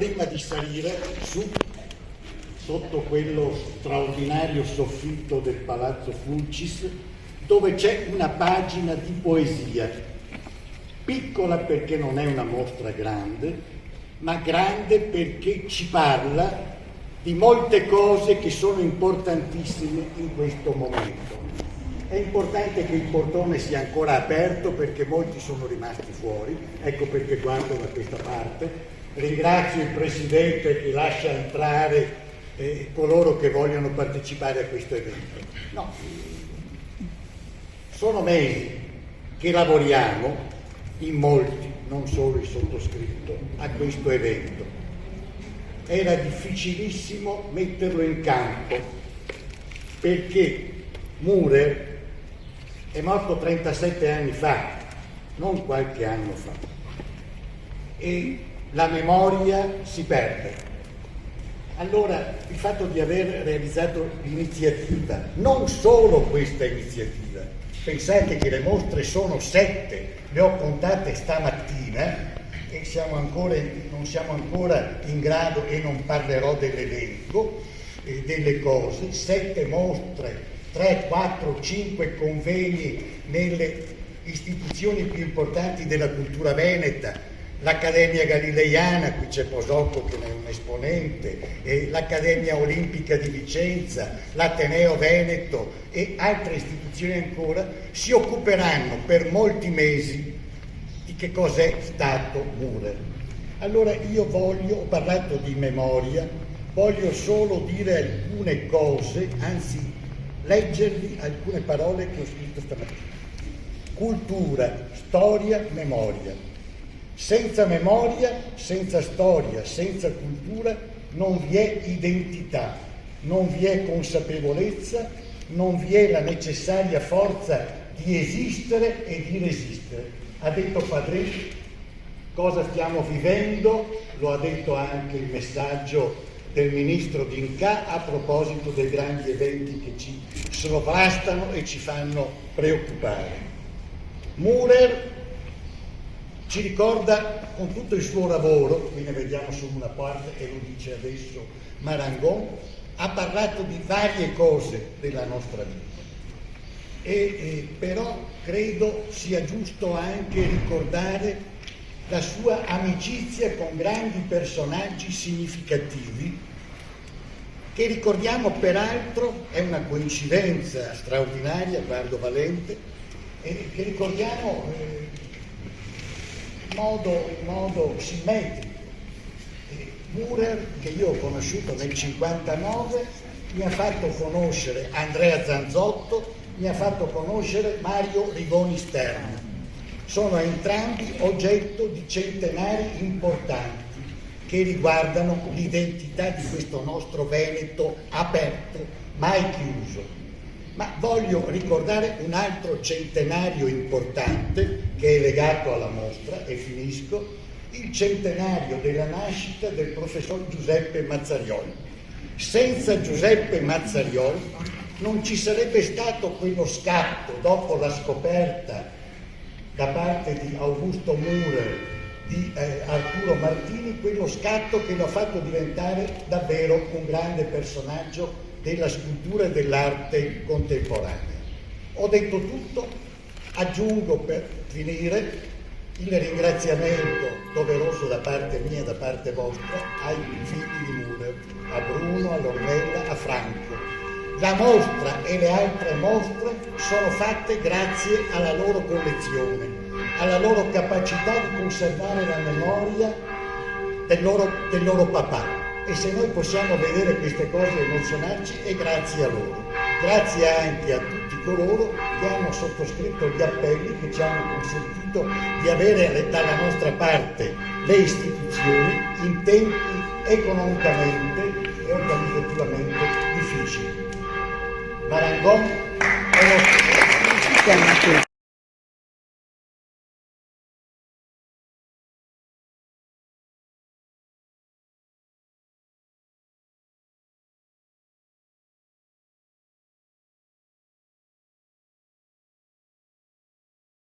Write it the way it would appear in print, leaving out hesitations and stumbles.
prima di salire su sotto quello straordinario soffitto del Palazzo Fulcis, dove c'è una pagina di poesia, piccola perché non è una mostra grande, ma grande perché ci parla di molte cose che sono importantissime in questo momento. È importante che il portone sia ancora aperto perché molti sono rimasti fuori, ecco perché guardo da questa parte. Ringrazio il Presidente che lascia entrare coloro che vogliono partecipare a questo evento. No, sono mesi che lavoriamo, in molti, non solo il sottoscritto, a questo evento. Era difficilissimo metterlo in campo perché Maurer è morto 37 anni fa, non qualche anno fa, e la memoria si perde. Allora, il fatto di aver realizzato l'iniziativa, non solo questa iniziativa, pensate che le mostre sono 7, le ho contate stamattina e non siamo ancora in grado, e non parlerò dell'elenco, delle cose, 7 mostre, 3, 4, 5 convegni nelle istituzioni più importanti della cultura veneta, l'Accademia Galileiana, qui c'è Posocco che ne è un esponente, l'Accademia Olimpica di Vicenza, l'Ateneo Veneto e altre istituzioni ancora, si occuperanno per molti mesi di che cos'è stato Maurer. Allora ho parlato di memoria, voglio solo dire alcune cose, anzi leggervi alcune parole che ho scritto stamattina. Cultura, storia, memoria. Senza memoria, senza storia, senza cultura non vi è identità, non vi è consapevolezza, non vi è la necessaria forza di esistere e di resistere. Ha detto Padre cosa stiamo vivendo, lo ha detto anche il messaggio del ministro D'Incà a proposito dei grandi eventi che ci sovrastano e ci fanno preoccupare. Maurer ci ricorda con tutto il suo lavoro, qui ne vediamo solo una parte e lo dice adesso Marangon, ha parlato di varie cose della nostra vita, però credo sia giusto anche ricordare la sua amicizia con grandi personaggi significativi, che ricordiamo peraltro, è una coincidenza straordinaria, guardo Valente, che ricordiamo in modo simmetrico. Maurer, che io ho conosciuto nel 59, mi ha fatto conoscere Andrea Zanzotto, mi ha fatto conoscere Mario Rigoni Stern. Sono entrambi oggetto di centenari importanti che riguardano l'identità di questo nostro Veneto aperto, mai chiuso. Ma voglio ricordare un altro centenario importante che è legato alla mostra, e finisco, il centenario della nascita del professor Giuseppe Mazzarioli. Senza Giuseppe Mazzarioli non ci sarebbe stato quello scatto dopo la scoperta da parte di Augusto Maurer, di Arturo Martini, quello scatto che lo ha fatto diventare davvero un grande personaggio della scultura e dell'arte contemporanea. Ho detto tutto, aggiungo per finire il ringraziamento doveroso da parte mia e da parte vostra ai figli di Maurer, a Bruno, a Lornella, a Franco. La mostra e le altre mostre sono fatte grazie alla loro collezione, alla loro capacità di conservare la memoria del loro papà. E se noi possiamo vedere queste cose e emozionarci è grazie a loro. Grazie anche a tutti coloro che hanno sottoscritto gli appelli che ci hanno consentito di avere dalla nostra parte le istituzioni in tempi economicamente e organizzativamente difficili. Marangon è